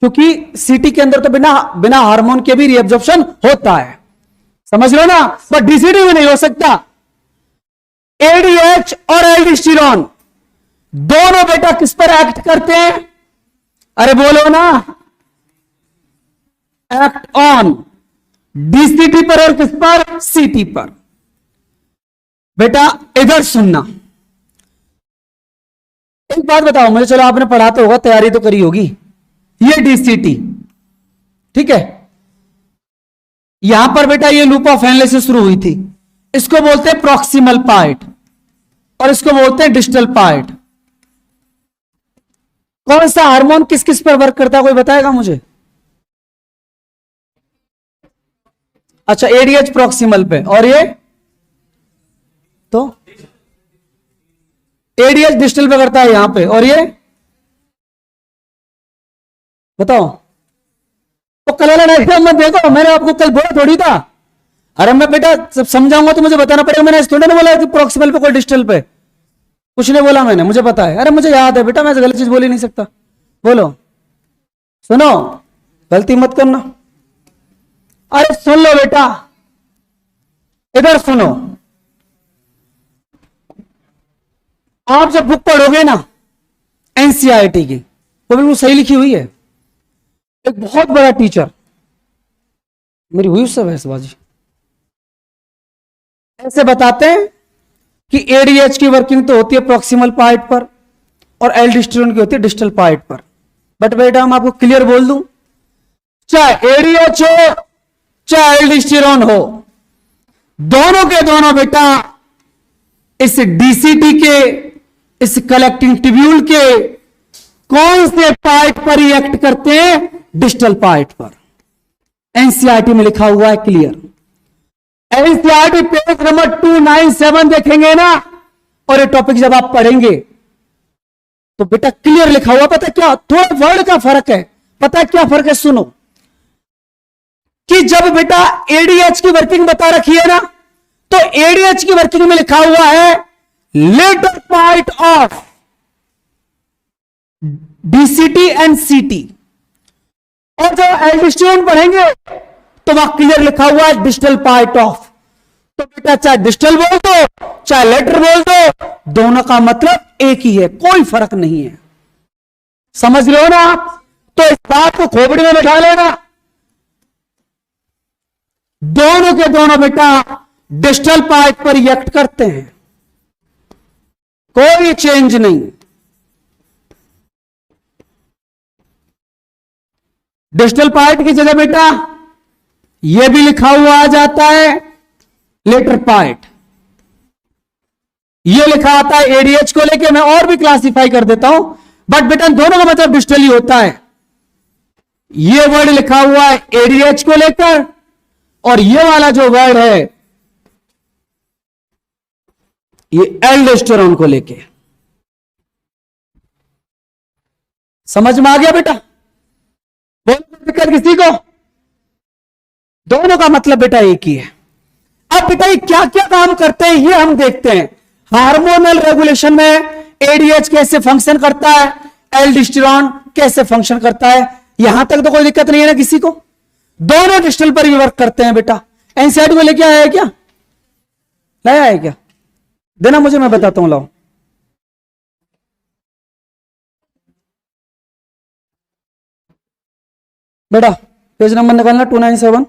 क्योंकि सीटी के अंदर तो बिना हार्मोन के भी रीअब्जॉर्प्शन होता है, समझ लो ना, बट डीसीटी में नहीं हो सकता। एडीएच और एल्डोस्टेरॉन दोनों बेटा किस पर एक्ट करते हैं, अरे बोलो ना, एक्ट ऑन डीसीटी पर और किस पर, सीटी पर। बेटा इधर सुनना, एक बात बताओ मुझे, चलो आपने पढ़ा तो होगा, तैयारी तो करी होगी। ये डीसीटी ठीक है, यहां पर बेटा ये लूप ऑफ हेनले से शुरू हुई थी, इसको बोलते हैं प्रॉक्सिमल पार्ट और इसको बोलते हैं डिस्टल पार्ट। कौन सा हार्मोन किस किस पर वर्क करता है, कोई बताएगा मुझे? अच्छा, एडीएच प्रॉक्सिमल पे, और ये तो एडीएच डिस्टल पे करता है यहां पे, और ये बताओ। तो कल वाला डायग्राम मत देखो, मैंने आपको कल बोला थोड़ी था। अरे मैं बेटा सब समझाऊंगा तो मुझे बताना पड़ेगा। मैंने स्टूडेंट ने बोला कि प्रॉक्सिमल पे कोई डिस्टल पे, कुछ नहीं बोला मैंने, मुझे पता है। अरे मुझे याद है बेटा, मैं गलत चीज बोल ही नहीं सकता। बोलो, सुनो, गलती मत करना। अरे सुन लो बेटा, इधर सुनो, आप जब बुक पढ़ोगे ना एनसीईआरटी की, वो बिल्कुल सही लिखी हुई है। एक बहुत बड़ा टीचर मेरी हुई उससे बहसबाजी। ऐसे बताते हैं कि एडीएच की वर्किंग तो होती है प्रॉक्सिमल पार्ट पर और एल्डोस्टेरोन की होती है डिस्टल पार्ट पर। बट बेटा हम आपको क्लियर बोल दूं, चाहे एडीएच हो चाहे एल्डोस्टेरोन हो, दोनों के दोनों बेटा इस डीसीटी के, इस कलेक्टिंग ट्यूब्यूल के कौन से पार्ट पर रिएक्ट करते हैं? डिस्टल पार्ट पर। एनसीईआरटी में लिखा हुआ है क्लियर। एनसीईआरटी पेज नंबर 297 देखेंगे ना, और ये टॉपिक जब आप पढ़ेंगे तो बेटा क्लियर लिखा हुआ। पता क्या, थोड़ा वर्ड का फर्क है, पता क्या फर्क है? सुनो कि जब बेटा एडीएच की वर्किंग बता रखी है ना, तो एडीएच की वर्किंग में लिखा हुआ है latter part of DCT and CT, और जब एल्डोस्टेरोन पढ़ेंगे तो वहां क्लियर लिखा हुआ है डिस्टल पार्ट ऑफ। तो बेटा चाहे डिस्टल बोल दो चाहे लेटर बोल दो, दोनों का मतलब एक ही है, कोई फर्क नहीं है। समझ रहे हो ना आप? तो इस बात को खोपड़ी में बैठा लेना, दोनों के दोनों बेटा डिस्टल पार्ट पर रिएक्ट करते हैं, कोई चेंज नहीं। डिस्टल पार्ट की जगह बेटा यह भी लिखा हुआ आ जाता है लेटर पार्ट, ये लिखा आता है एडीएच को लेके। मैं और भी क्लासिफाई कर देता हूं, बट बेटा दोनों का मतलब डिस्टल ही होता है। ये वर्ड लिखा हुआ है एडीएच को लेकर, और ये वाला जो वर्ड है ये एल्डोस्टेरोन को लेके। समझ में आ गया बेटा? बोलो दिक्कत किसी को? दोनों का मतलब बेटा एक ही है। अब बेटा ये क्या क्या काम करते हैं ये हम देखते हैं। हार्मोनल रेगुलेशन में एडीएच कैसे फंक्शन करता है, एल्डोस्टेरोन कैसे फंक्शन करता है, यहां तक तो कोई दिक्कत नहीं है ना किसी को। दोनों डिस्टल पर भी वर्क करते हैं बेटा। एनसीईआरटी में लेके आया है क्या? लाया है क्या? देना मुझे, मैं बताता हूं, लाओ। बेटा पेज नंबर निकालना 297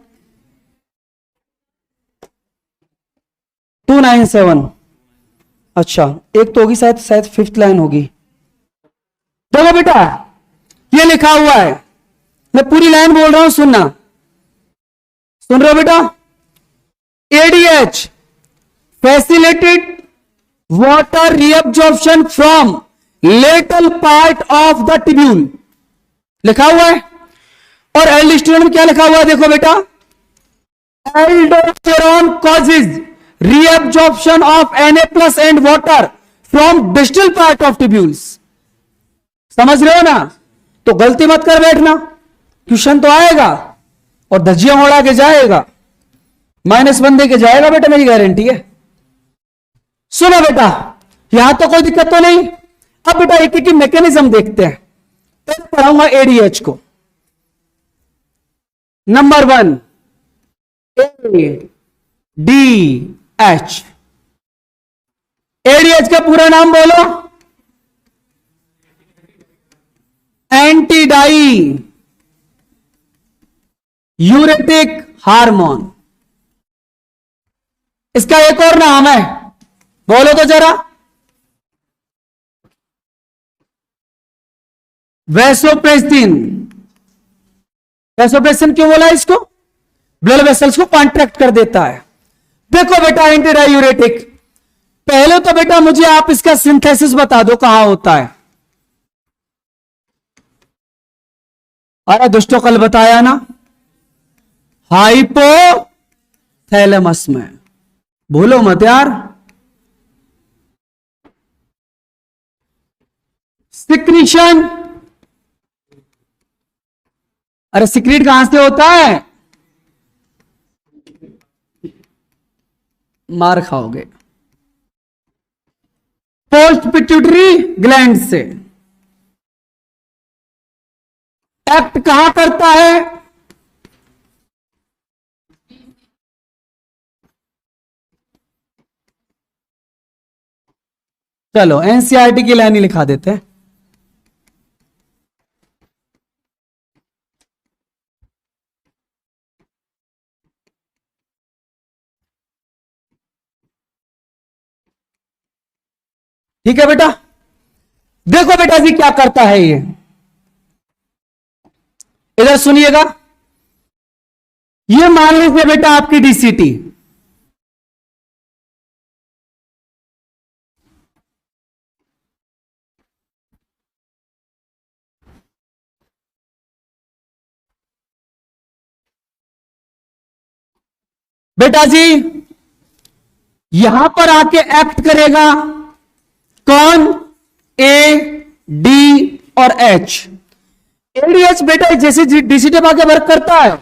297। अच्छा एक तो होगी शायद, शायद 5th लाइन होगी। देखो बेटा ये लिखा हुआ है, मैं पूरी लाइन बोल रहा हूं, सुनना। सुन रहे हो बेटा? ADH facilitated water reabsorption from lateral part of the tubule, लिखा हुआ है। और एल्डोस्टेरोन में क्या लिखा हुआ है? देखो बेटा, aldosterone causes reabsorption of Na+ and water from distal part of tubules. समझ रहे हो ना? तो गलती मत कर बैठना, क्वेश्चन तो आएगा और धज्जियां उड़ा के जाएगा, -1 दे के जाएगा बेटा, मेरी गारंटी है। सुनो बेटा, यहां तो कोई दिक्कत तो नहीं। अब बेटा एक एक मैकेनिज्म देखते हैं। पहले पढ़ाऊंगा एडीएच को। Number 1 ADH. एडीएच का पूरा नाम बोलो, एंटी डाई यूरेटिक हार्मोन। इसका एक और नाम है, बोलो तो जरा, वैसोप्रेसिन। वैसोप्रेसिन क्यों बोला इसको? ब्लड वेसल्स को कॉन्ट्रैक्ट कर देता है। देखो बेटा एंटी डायूरेटिक, पहले तो बेटा मुझे आप इसका सिंथेसिस बता दो कहां होता है। अरे दोस्तों कल बताया ना, हाइपोथैलेमस में, भूलो मत यार। सिक्रीशन, अरे सिक्रीट कहां से होता है? मार खाओगे। पोस्ट पिट्यूटरी ग्लैंड से। एक्ट कहां करता है? चलो एनसीईआरटी की लाइन ही लिखा देते हैं। ठीक है बेटा, देखो बेटा जी क्या करता है ये, इधर सुनिएगा। ये मान लीजिए बेटा आपकी डीसीटी, बेटा जी यहां पर आके एक्ट करेगा कौन, ए डी और एच। एडीएच बेटा जैसे डीसीटी पे आके वर्क करता है,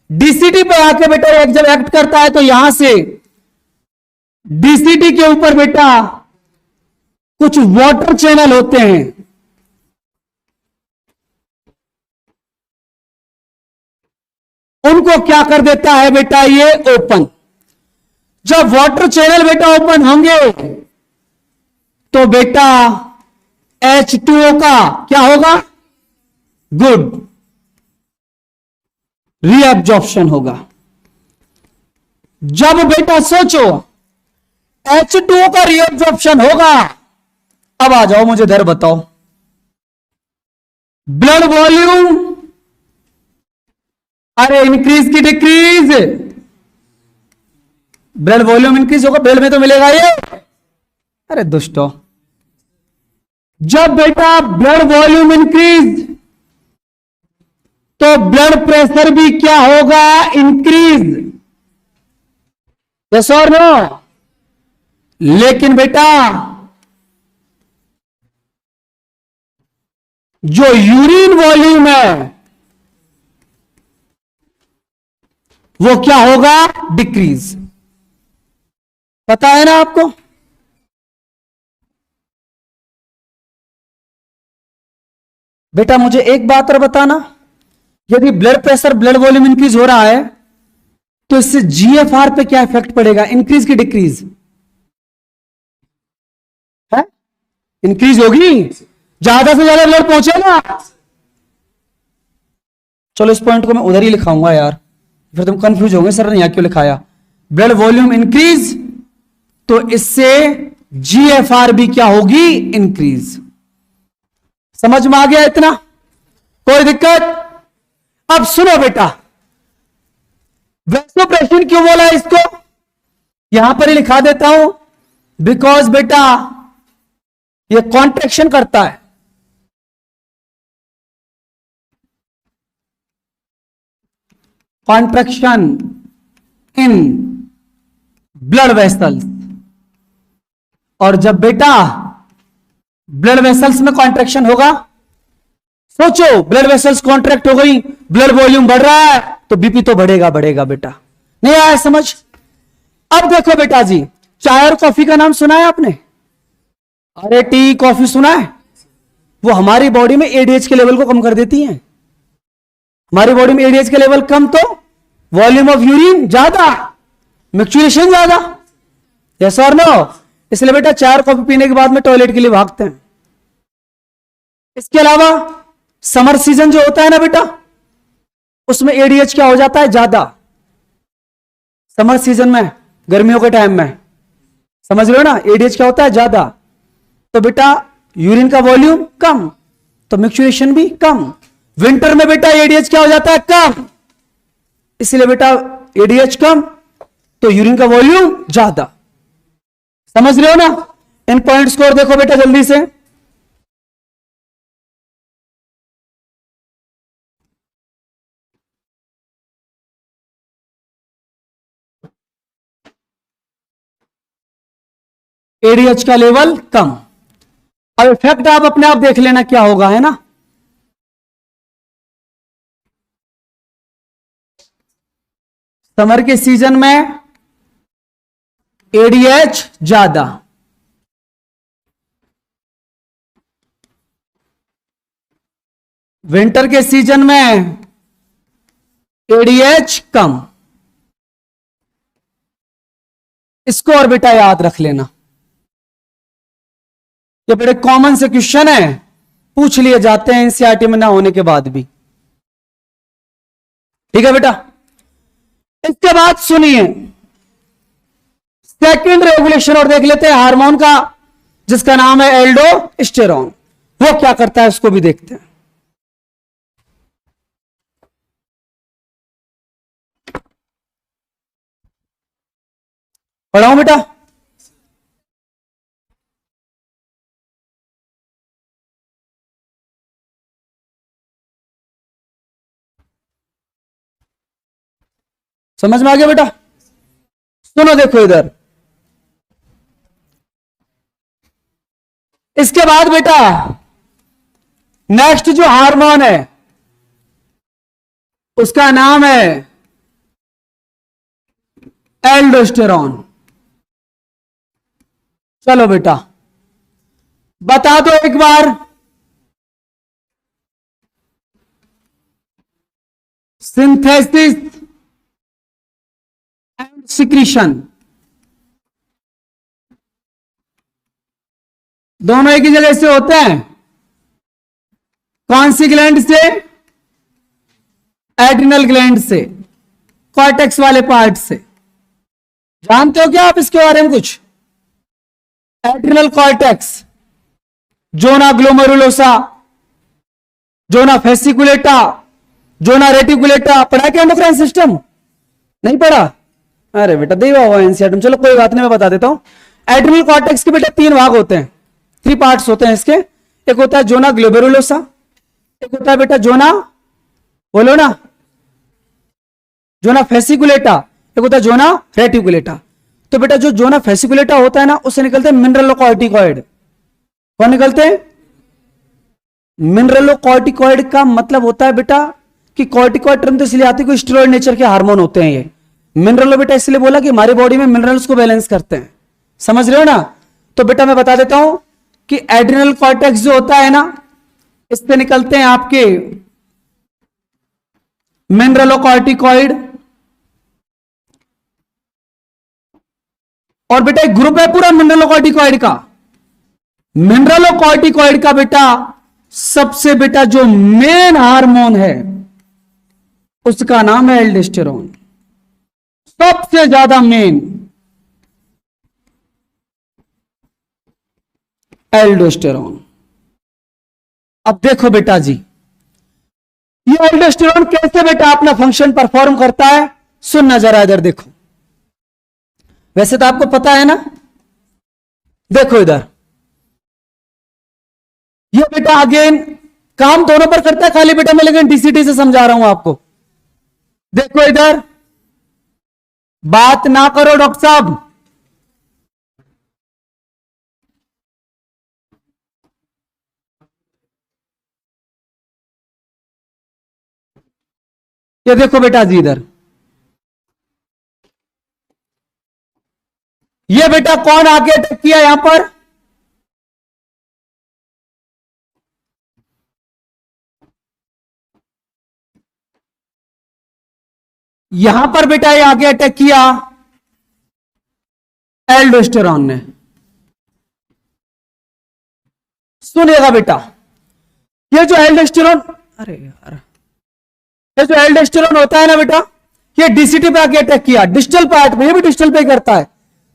डीसीटी पे आके बेटा एक जब एक्ट करता है तो यहां से डीसीटी के ऊपर बेटा कुछ वाटर चैनल होते हैं, उनको क्या कर देता है बेटा ये ओपन। जब वाटर चैनल बेटा ओपन होंगे तो बेटा H2O का क्या होगा, गुड रीअब्जॉर्प्शन होगा। जब बेटा सोचो H2O का रीअब्जॉर्प्शन होगा, अब आ जाओ मुझे इधर बताओ, ब्लड वॉल्यूम, अरे इंक्रीज की डिक्रीज, ब्लड वॉल्यूम इंक्रीज होगा, ब्लड में तो मिलेगा ये, अरे दुष्टो। जब बेटा ब्लड वॉल्यूम इंक्रीज तो ब्लड प्रेशर भी क्या होगा, इंक्रीज, यस और नो। लेकिन बेटा जो यूरिन वॉल्यूम है वो क्या होगा, डिक्रीज। पता है ना आपको, बेटा मुझे एक बात और बताना, यदि blood pressure blood volume increase हो रहा है तो इससे जीएफआर पे क्या इफेक्ट पड़ेगा, इंक्रीज की डिक्रीज है, इंक्रीज होगी, ज्यादा से ज्यादा ब्लड पहुंचेगा। चलो इस पॉइंट को मैं उधर ही लिखाऊंगा यार, फिर तुम कंफ्यूज होंगे सर ने यहां क्यों लिखाया। ब्लड वॉल्यूम इंक्रीज तो इससे जीएफआर भी क्या होगी, इंक्रीज। समझ में आ गया इतना, कोई दिक्कत। अब सुनो बेटा, वैसोप्रेशन क्यों बोला इसको, यहां पर ही लिखा देता हूं, बिकॉज बेटा ये कॉन्ट्रैक्शन करता है, कॉन्ट्रैक्शन इन ब्लड वेसल्स। और जब बेटा ब्लड वेसल्स में कॉन्ट्रैक्शन होगा, सोचो ब्लड वेसल्स कॉन्ट्रैक्ट हो गई, ब्लड वॉल्यूम बढ़ रहा है तो बीपी तो बढ़ेगा बढ़ेगा बेटा, नहीं आया समझ। अब देखो बेटा जी, चाय और कॉफी का नाम सुना है आपने, अरे टी कॉफी सुना है, वो हमारी बॉडी में एडीएच के लेवल को कम कर देती हैं। हमारी बॉडी में एडीएच के लेवल कम तो वॉल्यूम ऑफ यूरिन ज्यादा, मिक्चुरेशन ज्यादा, यस और नो। इसलिए बेटा चाय और कॉफी पीने के बाद में टॉयलेट के लिए भागते हैं। इसके अलावा समर सीजन जो होता है ना बेटा, उसमें एडीएच क्या हो जाता है, ज्यादा। समर सीजन में, गर्मियों के टाइम में, समझ रहे हो ना, एडीएच क्या होता है, ज्यादा। तो बेटा यूरिन का वॉल्यूम कम तो मिक्चुरेशन भी कम। विंटर में बेटा एडीएच क्या हो जाता है, कम, इसलिए बेटा एडीएच कम तो यूरिन का वॉल्यूम ज्यादा। समझ रहे हो ना, इन पॉइंट्स को और देखो बेटा जल्दी से। एडीएच का लेवल कम, अब इफेक्ट आप अपने आप देख लेना क्या होगा, है ना। समर के सीजन में एडीएच ज्यादा, विंटर के सीजन में एडीएच कम। इसको और बेटा याद रख लेना, ये बड़े कॉमन से क्वेश्चन है, पूछ लिए जाते हैं एनसीईआरटी में ना होने के बाद भी, ठीक है बेटा। इसके बाद सुनिए सेकंड रेगुलेशन और देख लेते हैं हार्मोन का जिसका नाम है एल्डोस्टेरॉन। वो क्या करता है उसको भी देखते हैं। पढ़ाऊं बेटा? समझ में आ गया बेटा? सुनो देखो इधर, इसके बाद बेटा नेक्स्ट जो हार्मोन है उसका नाम है एल्डोस्टेरॉन। चलो बेटा बता दो एक बार, सिंथेसिस एंड सिक्रीशन दोनों एक ही जगह से होते हैं। कौन सी ग्लैंड से? एड्रिनल ग्लैंड से, कॉर्टेक्स वाले पार्ट से। जानते हो क्या आप इसके बारे में कुछ? Adrenal cortex, zona glomerulosa, zona fasciculata, zona reticulata. पढ़ा क्या एंडोक्राइन सिस्टम? नहीं पढ़ा? अरे बेटा देखा हुआ एनसीईआरटी में। चलो कोई बात नहीं, मैं बता देता हूं। एड्रिनल कॉर्टेक्स के बेटा 3 भाग होते हैं, 3 पार्ट्स होते हैं इसके। एक होता है जोना ग्लोमेरुलोसा, एक होता है बेटा जोना, बोलो ना, जोना फेसिकुलेटा, एक होता है जोना रेटिकुलेटा। तो बेटा जो जोना फेसिकुलेटा होता है ना, उससे निकलते हैं मिनरलोकॉर्टिकॉइड। कौन निकलते हैं? मिनरलोकॉर्टिकॉइड का मतलब होता है बेटा कि कॉर्टिकॉइड टर्म तो इसलिए आती है कोई स्टेरॉइड नेचर के हार्मोन होते हैं ये। मिनरलो बेटा इसलिए बोला कि हमारी बॉडी में मिनरल्स को बैलेंस करते हैं। समझ रहे हो ना? तो बेटा मैं बता देता हूं कि एड्रिनल कॉर्टेक्स जो होता है ना, इससे निकलते हैं आपके मिनरलोकॉर्टिकॉइड। और बेटा एक ग्रुप है पूरा मिनरलोकॉर्टिकॉइड का। मिनरलोकॉर्टिकॉइड का बेटा सबसे बेटा जो मेन हार्मोन है उसका नाम है एल्डोस्टेरॉन। सबसे ज्यादा मेन एल्डोस्टेरॉन। अब देखो बेटा जी, ये एल्डोस्टेरॉन कैसे बेटा अपना फंक्शन परफॉर्म करता है, सुनना जरा इधर देखो। वैसे तो आपको पता है ना, देखो इधर, ये बेटा अगेन काम दोनों पर करता है, खाली बेटा मैं लेकिन डीसीटी से समझा रहा हूं आपको। देखो इधर, बात ना करो डॉक्टर साहब। ये देखो बेटा जी इधर, ये बेटा कौन आके अटैक किया यहां पर? यहां पर बेटा ये आगे अटैक किया एल्डोस्टेरॉन ने। सुनिएगा बेटा, ये जो एल्डोस्टेरॉन, अरे यार, ये जो एल्डोस्टेरॉन होता है ना बेटा, ये डीसीटी पे आके अटैक किया, डिस्टल पार्ट में। ये भी डिस्टल पे करता है,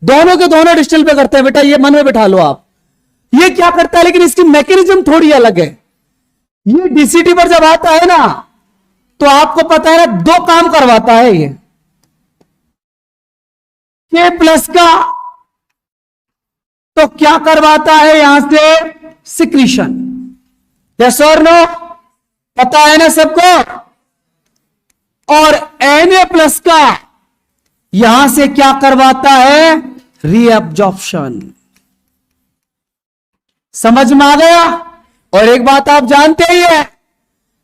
दोनों के दोनों डिस्टल पे करते हैं बेटा, ये मन में बैठा लो आप। ये क्या करता है, लेकिन इसकी मैकेनिज्म थोड़ी अलग है। ये डीसीटी पर जब आता है ना, तो आपको पता है ना, 2 काम करवाता है ये। के प्लस का तो क्या करवाता है यहां से? सिक्रीशन। यस और नो? पता है ना सबको? और Na प्लस का यहां से क्या करवाता है? रीअब्जॉर्प्शन। समझ में आ गया? और एक बात आप जानते ही है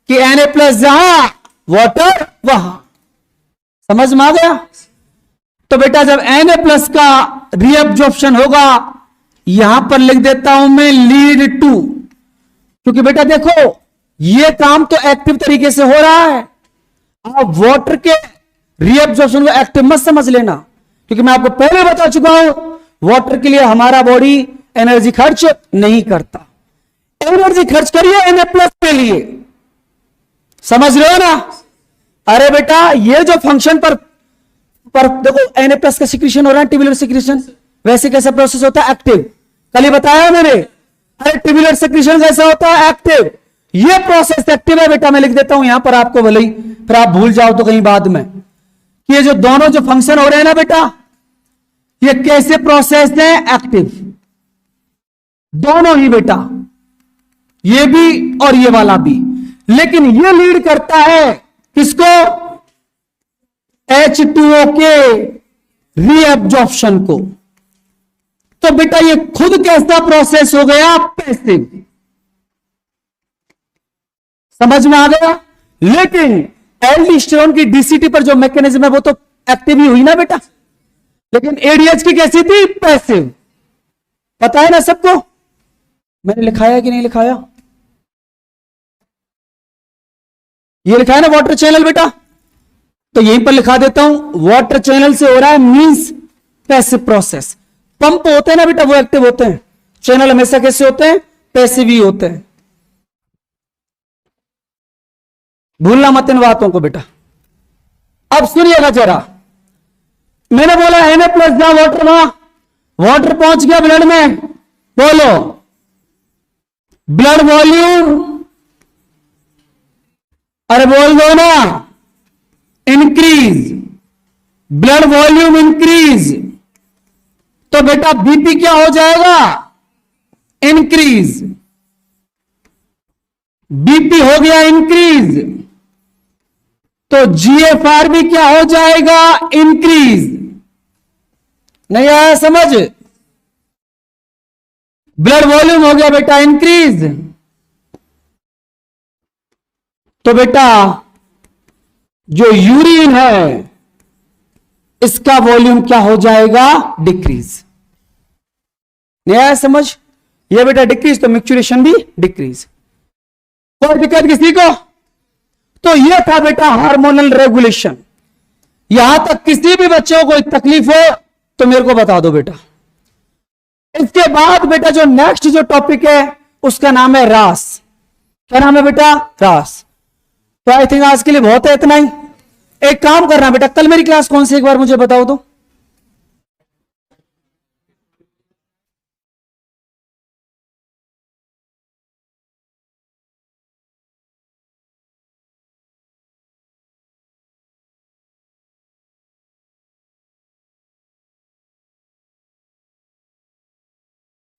कि Na प्लस जहां, वाटर वहां। समझ में आ गया? तो बेटा जब Na प्लस का रीअब्जॉर्प्शन होगा, यहां पर लिख देता हूं मैं लीड टू, क्योंकि बेटा देखो ये काम तो एक्टिव तरीके से हो रहा है। आप वाटर के रीअब्जॉर्प्शन को एक्टिव मत समझ लेना, क्योंकि मैं आपको पहले बता चुका हूं वाटर के लिए हमारा बॉडी एनर्जी खर्च नहीं करता। एनर्जी खर्च करिए Na प्लस के लिए। समझ रहे हो ना? अरे बेटा ये जो फंक्शन पर देखो Na प्लस का सिक्रीशन हो रहा है, ट्यूबुलर सिक्रीशन, वैसे कैसा प्रोसेस होता है? एक्टिव। कल ही बताया मैंने। अरे ट्यूबुलर सेक्रेशन कैसा होता है? एक्टिव। ये प्रोसेस एक्टिव है बेटा, मैं लिख देता हूं यहां पर आपको, भले ही फिर आप भूल जाओ तो कहीं बाद में। ये जो दोनों जो फंक्शन हो रहे हैं ना बेटा, ये कैसे प्रोसेस है? एक्टिव। दोनों ही बेटा, ये भी और ये वाला भी। लेकिन ये लीड करता है किसको? H2O के रीएब्जॉर्प्शन को। तो बेटा ये खुद कैसा प्रोसेस हो गया? पैसिव। समझ में आ गया? लेकिन एल्डोस्टेरोन की डीसीटी पर जो मैकेनिज्म है वो तो एक्टिव ही हुई ना बेटा, लेकिन एडीएच की कैसी थी? पैसिव। पता है ना सबको? मैंने लिखाया कि नहीं लिखाया? ये लिखा है ना वाटर चैनल बेटा, तो यहीं पर लिखा देता हूं, वाटर चैनल से हो रहा है मींस पैसिव प्रोसेस। पंप होते हैं ना बेटा, वो एक्टिव होते हैं। चैनल हमेशा कैसे होते हैं? पैसिव ही होते हैं। भूलना मत इन बातों को बेटा। अब सुनिएगा जरा, मैंने बोला Na+ जा वाटर, वहां वाटर पहुंच गया ब्लड में। बोलो, ब्लड वॉल्यूम, अरे बोल दो ना, इंक्रीज। ब्लड वॉल्यूम इंक्रीज, तो बेटा बीपी क्या हो जाएगा? इंक्रीज। बीपी हो गया इंक्रीज, तो जीएफआर भी क्या हो जाएगा? इंक्रीज। नहीं आया समझ? ब्लड वॉल्यूम हो गया बेटा इंक्रीज, तो बेटा जो यूरिन है इसका वॉल्यूम क्या हो जाएगा? डिक्रीज। नहीं आया समझ? ये बेटा डिक्रीज, तो मिक्चुरेशन भी डिक्रीज। कोई दिक्कत किसी को? तो ये था बेटा हार्मोनल रेगुलेशन। यहां तक किसी भी बच्चे को कोई तकलीफ हो तो मेरे को बता दो बेटा। इसके बाद बेटा जो नेक्स्ट जो टॉपिक है उसका नाम है रास। क्या नाम है बेटा? रास। तो आई थिंक आज के लिए बहुत है इतना ही। एक काम करना बेटा, कल मेरी क्लास कौन सी एक बार मुझे बताओ तो।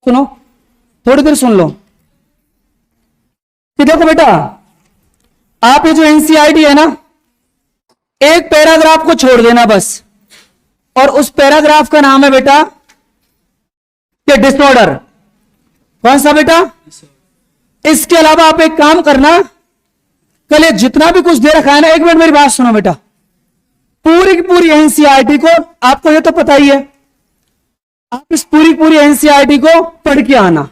सुनो, थोड़ी देर सुन लो कि देखो बेटा, आप ये जो एनसीईआरटी है ना, एक पैराग्राफ को छोड़ देना बस, और उस पैराग्राफ का नाम है बेटा ये डिसऑर्डर। कौन सा बेटा? इसके अलावा आप एक काम करना, कल ये जितना भी कुछ दे रखा है ना, एक मिनट मेरी बात सुनो बेटा, पूरी की पूरी एनसीईआरटी को, आपको ये तो पता ही है, आप इस पूरी पूरी एनसीईआरटी को पढ़ के आना।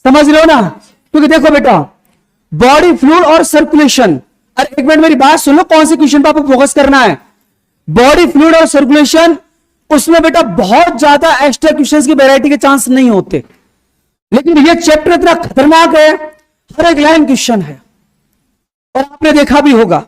समझ रहे हो ना? क्योंकि देखो बेटा, बॉडी फ्लूइड और सर्कुलेशन, अरे एक मिनट मेरी बात सुन लो, कौन से क्वेश्चन पर आपको फोकस करना है? बॉडी फ्लूइड और सर्कुलेशन, उसमें बेटा बहुत ज्यादा एक्स्ट्रा क्वेश्चंस की वैरायटी के चांस नहीं होते, लेकिन ये चैप्टर इतना खतरनाक है, हर एक लाइन क्वेश्चन है, और आपने देखा भी होगा।